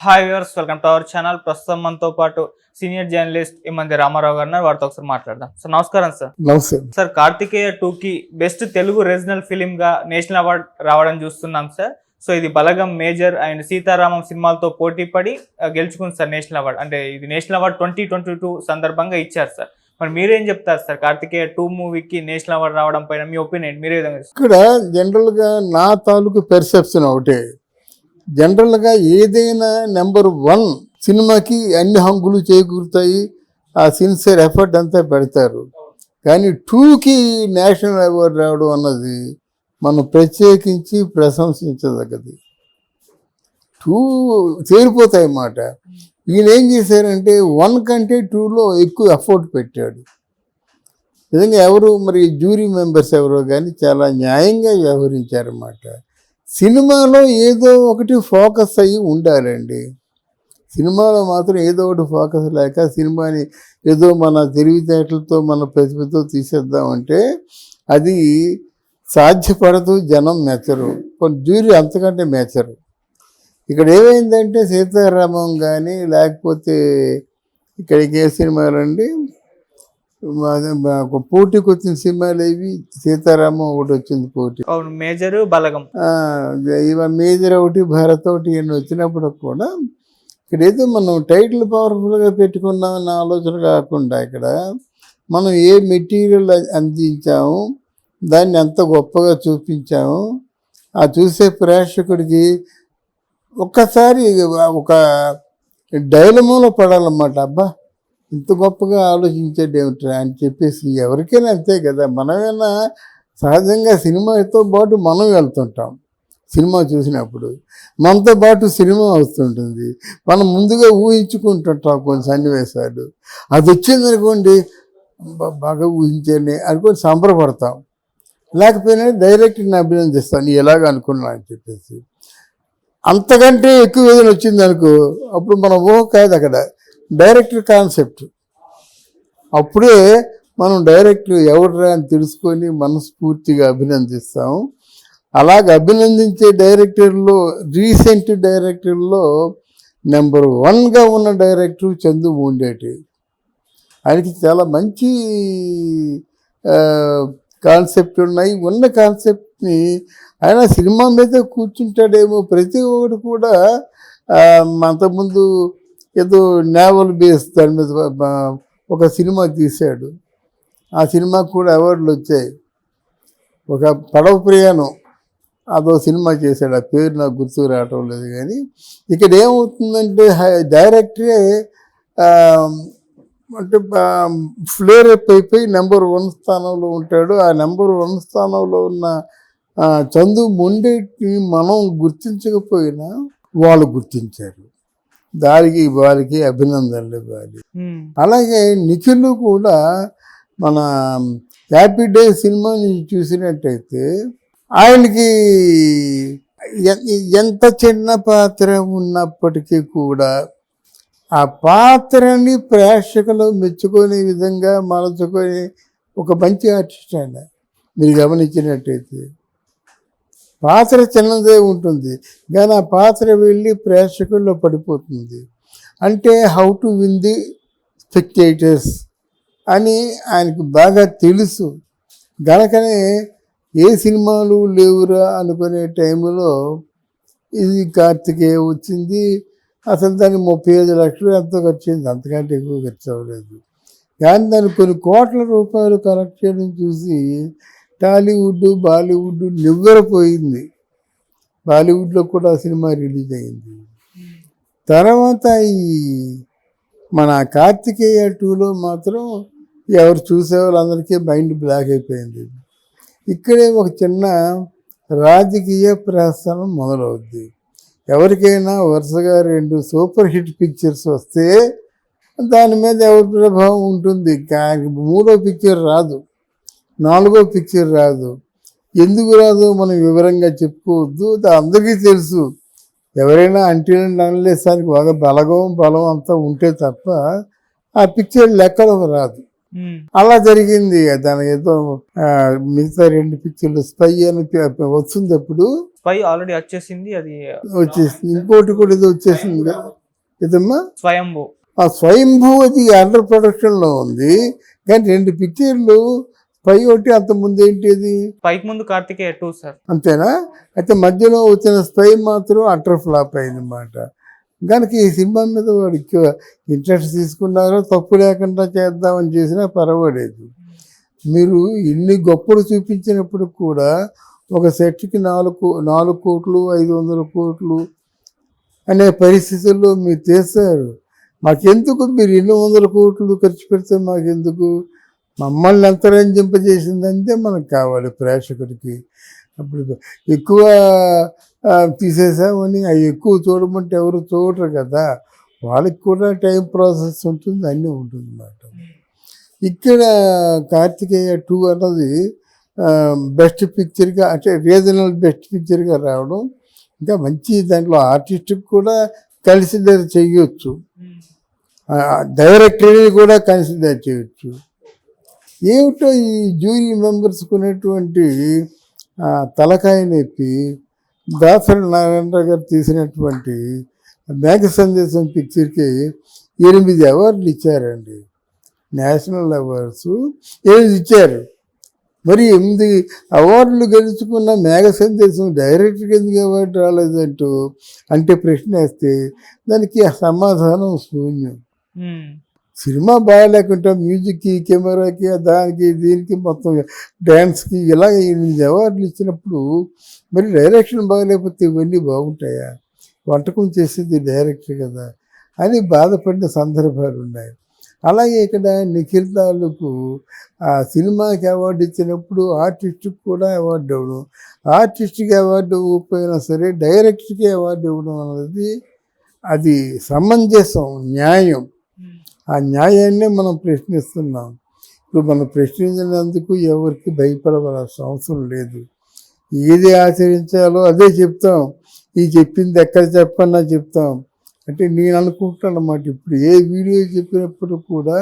Hi viewers, welcome to our channel. ప్రస్తుతం మనతో పాటు సీనియర్ జర్నలిస్ట్ ఇమ్మంది రామారావు గారు ఉన్నారు. వారితో ఒకసారి మాట్లాడదాం. సార్ నమస్కారం. సార్ నమస్తే సార్ కార్తికేయ 2కి బెస్ట్ తెలుగు రీజనల్ ఫిలిం గా నేషనల్ అవార్డ్ రావడం చూస్తున్నాం సార్. సో ఇది బలగం, మేజర్ అండ్ సీతారామం సినిమాలతో పోటీ పడి గెలుచుకుంది సార్ నేషనల్ అవార్డ్. అంటే ఇది నేషనల్ అవార్డ్ 2022 సందర్భంగా ఇచ్చారు సార్. మరి మీరేం చెప్తారు సార్ కార్తికేయ 2 మూవీకి నేషనల్ అవార్డు రావడం పైన మీ ఒపీనియన్ మీరే విధంగా? ఇక్కడ జనరల్గా నా తాలూకు పెర్సెప్షన్ ఒకటే. జనరల్గా ఏదైనా నెంబర్ 1 సినిమాకి అన్ని హంగులు చేకూరుతాయి, ఆ సిన్సియర్ ఎఫర్ట్ అంతా పెడతారు. కానీ 2కి నేషనల్ అవార్డు రావడం అన్నది మనం ప్రత్యేకించి ప్రశంసించదగ్గది. 2 చేరిపోతాయి అన్నమాట. ఈయన ఏం చేశారంటే 1 కంటే 2లో ఎక్కువ ఎఫర్ట్ పెట్టాడు. నిజంగా ఎవరు మరి జ్యూరీ మెంబర్స్ ఎవరో కానీ చాలా న్యాయంగా వ్యవహరించారన్నమాట. సినిమాలో ఏదో ఒకటి ఫోకస్ అయ్యి ఉండాలండి. సినిమాలో మాత్రం ఏదో ఒకటి ఫోకస్ లేక సినిమాని ఏదో మన తెలివితేటలతో మన ప్రతిభతో తీసేద్దామంటే అది సాధ్యపడదు, జనం మెచ్చరు, కొన్ని జ్యూరీ అంతకంటే మెచ్చరు. ఇక్కడ ఏమైందంటే సీతారామం కానీ లేకపోతే ఇక్కడికి ఏ సినిమాలండి పోటీకి వచ్చిన సినిమాలు ఏవి? సీతారామం ఒకటి వచ్చింది పోటీ, మేజర్, బలగం, మేజర్ ఒకటి, భారత్ ఒకటి ఇవన్నీ వచ్చినప్పుడు కూడా ఇక్కడ ఏదో మనం టైటిల్ పవర్ఫుల్గా పెట్టుకున్నామన్న ఆలోచన కాకుండా ఇక్కడ మనం ఏ మెటీరియల్ అందించాము, దాన్ని ఎంత గొప్పగా చూపించాము, ఆ చూసే ప్రేక్షకుడికి ఒక్కసారి ఒక డైలమాలో పడాలన్నమాట. అబ్బా ఇంత గొప్పగా ఆలోచించేది ఏమిట్రా అని చెప్పేసి ఎవరికైనా అంతే కదా. మనమైనా సహజంగా సినిమాతో పాటు మనం వెళ్తుంటాం. సినిమా చూసినప్పుడు మనతో పాటు సినిమా వస్తుంటుంది. మనం ముందుగా ఊహించుకుంటుంటాం కొన్ని సన్నివేశాలు. అది వచ్చిందనుకోండి, బాగా ఊహించండి అనుకొని సంబరపడతాం. లేకపోయినా డైరెక్ట్ని అభినందిస్తాను ఎలాగ అనుకున్నా అని చెప్పేసి. అంతకంటే ఎక్కువ ఏదైనా వచ్చింది అనుకో, అప్పుడు మన ఊహ కాదు, అక్కడ డైరెక్టర్ కాన్సెప్ట్. అప్పుడే మనం డైరెక్టర్ ఎవడరా అని తెలుసుకొని మనస్ఫూర్తిగా అభినందిస్తాం. అలాగే అభినందించే డైరెక్టర్లో రీసెంట్ డైరెక్టర్లో నెంబర్ 1గా ఉన్న డైరెక్టర్ చందు మూండేటి. ఆయనకి చాలా మంచి కాన్సెప్ట్ ఉన్నాయి. ఉన్న కాన్సెప్ట్ని ఆయన సినిమా మీద కూర్చుంటాడేమో. ప్రతి ఒక్కటి కూడా అంతకుముందు ఏదో నేవల్ బేస్ దాని మీద ఒక సినిమా తీశాడు. ఆ సినిమాకు కూడా అవార్డులు వచ్చాయి. ఒక పడవ ప్రయాణం అదో సినిమా చేశాడు, ఆ పేరు నాకు గుర్తుకు రావటం లేదు. కానీ ఇక్కడ ఏమవుతుందంటే డైరెక్టరే అంటే ఫ్లేర్ అప్ అయిపోయి నెంబర్ 1 స్థానంలో ఉంటాడు. ఆ నెంబర్ 1 స్థానంలో ఉన్న చందు మొండేటిని మనం గుర్తించకపోయినా వాళ్ళు గుర్తించారు. దానికి వాళ్ళకి అభినందనలు ఇవ్వాలి. అలాగే నిఖిల్ కూడా మన హ్యాపీ డే సినిమాని చూసినట్టయితే ఆయనకి ఎంత చిన్న పాత్ర ఉన్నప్పటికీ కూడా ఆ పాత్రని ప్రేక్షకులు మెచ్చుకునే విధంగా మలుచుకొని ఒక మంచి ఆర్టిస్ట్ ఆయన. మీరు గమనించినట్టయితే పాత్ర చిన్నదే ఉంటుంది కానీ ఆ పాత్ర వెళ్ళి ప్రేక్షకుల్లో పడిపోతుంది. అంటే how to win the spectators అని ఆయనకు బాగా తెలుసు. గనకనే ఏ సినిమాలు లేవురా అనుకునే టైంలో ఇది కార్తికేయ వచ్చింది. అసలు దానికి 35 లక్షలు ఎంతో ఖర్చు అయింది, అంతకంటే ఎక్కువ ఖర్చు అవ్వలేదు. కానీ దాన్ని కొన్ని కోట్ల రూపాయలు కలెక్ట్ చేయడం చూసి టాలీవుడ్, బాలీవుడ్ నివ్వెరపోయింది. బాలీవుడ్లో కూడా సినిమా రిలీజ్ అయింది. తర్వాత ఈ మన కార్తికేయ 2లో మాత్రం ఎవరు చూసే వాళ్ళందరికీ మైండ్ బ్లాక్ అయిపోయింది. ఇక్కడే ఒక చిన్న రాజకీయ ప్రస్థానం మొదలవుద్ది. ఎవరికైనా వరుసగా 2 సూపర్ హిట్ పిక్చర్స్ వస్తే దాని మీద ఎవరి ప్రభావం ఉంటుంది. కానీ 3వ పిక్చర్ రాదు, 4వ పిక్చర్ రాదు. ఎందుకు రాదు మనం వివరంగా చెప్పుకోవద్దు, అందరికీ తెలుసు. ఎవరైనా అనలేసానికి బాగా బలం అంతా ఉంటే తప్ప ఆ పిక్చర్ లెక్కలోకి రాదు. అలా జరిగింది. దాని ఏదో మిగతా 2 పిక్చర్లు స్పై అని వస్తుంది. అప్పుడు స్పై ఆల్రెడీ వచ్చేసింది, అది వచ్చేసింది. ఇంకోటి కూడా ఏదో వచ్చేసింది కదా ఏదమ్మా, స్వయంభూ. ఆ స్వయంభూ అది అండర్ ప్రొడక్షన్లో ఉంది. కానీ 2 పిక్చర్లు స్పై ఒకటి, అంత ముందు ఏంటి అది స్పైకి ముందు కార్తికేయ 2 సార్. అంతేనా? అయితే మధ్యలో వచ్చిన స్పై మాత్రం అటర్ ఫ్లాప్ అయిందన్నమాట. కనుక ఈ సినిమా మీద వాడికి ఇంట్రెస్ట్ తీసుకున్నారో, తప్పు లేకుండా చేద్దామని చేసినా పర్వాలేదు. మీరు ఇన్ని గొప్పలు చూపించినప్పుడు కూడా ఒక సెట్కి 4 కోట్లు 500 కోట్లు అనే పరిస్థితుల్లో మీరు చేస్తారు. మాకెందుకు, మీరు 200 కోట్లు ఖర్చు పెడితే మాకెందుకు, మమ్మల్ని అంతరంజింపజేసిందంటే మనకు కావాలి ప్రేక్షకుడికి. అప్పుడు ఎక్కువ తీసేసామని అవి ఎక్కువ చూడమంటే ఎవరు చూడరు కదా, వాళ్ళకి కూడా టైం ప్రాసెస్ ఉంటుంది, అన్నీ ఉంటుంది అన్నమాట. ఇక్కడ కార్తికేయ 2 అన్నది బెస్ట్ పిక్చర్గా, అంటే రీజనల్ బెస్ట్ పిక్చర్గా రావడం, ఇంకా మంచి దాంట్లో ఆర్టిస్ట్కి కూడా కన్సిడర్ చేయొచ్చు, డైరెక్టర్ని కూడా కన్సిడర్ చేయొచ్చు. ఏమిటో ఈ జ్యూరీ మెంబర్స్కి ఉన్నటువంటి తలకాయ నొప్పి, దాసరి నారాయణరావు గారు తీసినటువంటి మేఘ సందేశం పిక్చర్కి 8 అవార్డులు ఇచ్చారండి, నేషనల్ అవార్డ్స్ 8 ఇచ్చారు. మరి 8 అవార్డులు గెలుచుకున్న మేఘ సందేశం డైరెక్టర్కి ఎందుకు అవార్డు రాలేదంటూ అంటే ప్రశ్న వేస్తే దానికి సమాధానం శూన్యం. సినిమా బాగాలేకుండా మ్యూజిక్కి, కెమెరాకి, దానికి దీనికి మొత్తం డ్యాన్స్కి ఇలా 8 అవార్డులు ఇచ్చినప్పుడు మరి డైరెక్షన్ బాగాలేకపోతే ఇవన్నీ బాగుంటాయా? వంటకం చేసేది డైరెక్టర్ కదా అని బాధపడిన సందర్భాలు ఉన్నాయి. అలాగే ఇక్కడ నిఖిల్ తాలూకు ఆ సినిమాకి అవార్డు ఇచ్చినప్పుడు ఆర్టిస్ట్కి కూడా అవార్డు ఇవ్వడం, ఆర్టిస్ట్కి అవార్డు ఇవ్వకపోయినా సరే డైరెక్టర్కి అవార్డు ఇవ్వడం అనేది అది సమంజసం, న్యాయం. ఆ న్యాయాన్నే మనం ప్రశ్నిస్తున్నాం. ఇప్పుడు మనం ప్రశ్నించినందుకు ఎవరికి భయపడవలసిన అవసరం లేదు. ఏది ఆచరించాలో అదే చెప్తాం. ఈ చెప్పింది ఎక్కడ చెప్పన్నా చెప్తాం. అంటే నేను అనుకుంటాను అన్నమాట, ఇప్పుడు ఏ వీడియో చెప్పినప్పుడు కూడా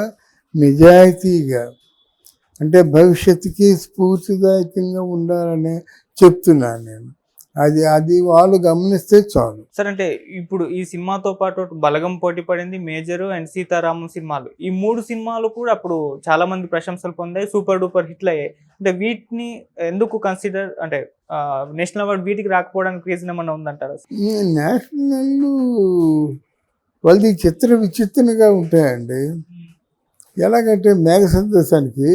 నిజాయితీగా, అంటే భవిష్యత్తుకి స్ఫూర్తిదాయకంగా ఉండాలని చెప్తున్నాను నేను. అది వాళ్ళు గమనిస్తే చాలు సార్. అంటే ఇప్పుడు ఈ సినిమాతో పాటు బలగం పోటీ పడింది, మేజర్ అండ్ సీతారామం సినిమాలు. ఈ 3 సినిమాలు కూడా అప్పుడు చాలా మంది ప్రశంసలు పొందాయి, సూపర్ డూపర్ హిట్లు అయ్యాయి. అంటే వీటిని ఎందుకు కన్సిడర్, అంటే నేషనల్ అవార్డు వీటికి రాకపోవడానికి రీజన్ ఏమన్నా ఉందంటారా? నేషనల్ వాళ్ళది చిత్ర విచిత్రంగా ఉంటాయండి. ఎలాగంటే మేఘ సందేశానికి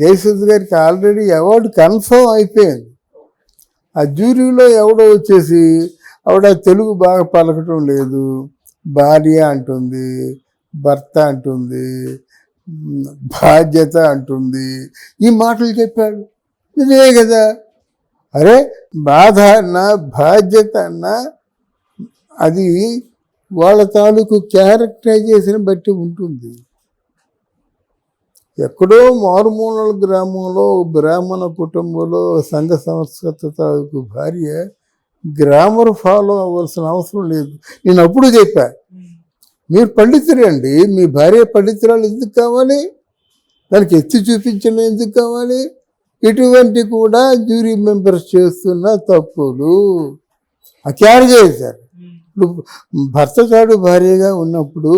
జయసుధ్ గారికి ఆల్రెడీ అవార్డు కన్ఫర్మ్ అయిపోయింది. ఆ జ్యూరీలో ఎవడో వచ్చేసి ఆవిడ తెలుగు బాగా పలకటం లేదు, భార్య అంటుంది, భర్త అంటుంది, బాధ్యత అంటుంది, ఈ మాటలు చెప్పాడు. ఇదే కదా, అరే బాధ అన్నా బాధ్యత అన్నా అది వాళ్ళ తాలూకు క్యారెక్టరైజేషన్ బట్టి ఉంటుంది. ఎక్కడో మారుమూల గ్రామంలో బ్రాహ్మణ కుటుంబంలో సంఘ సంస్కృత తాలూకు భార్య గ్రామర్ ఫాలో అవ్వాల్సిన అవసరం లేదు. నేను అప్పుడు చెప్పా, మీరు పండితురండి, మీ భార్య పండితురాలు ఎందుకు కావాలి, దానికి ఎత్తి చూపించడం ఎందుకు కావాలి? ఇటువంటి కూడా జ్యూరీ మెంబర్స్ చేస్తున్న తప్పులు క్యారీ చేశారు. ఇప్పుడు భర్త చాడు భార్యగా ఉన్నప్పుడు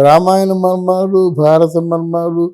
రామాయణ మర్మాలు, భారత మర్మాలు,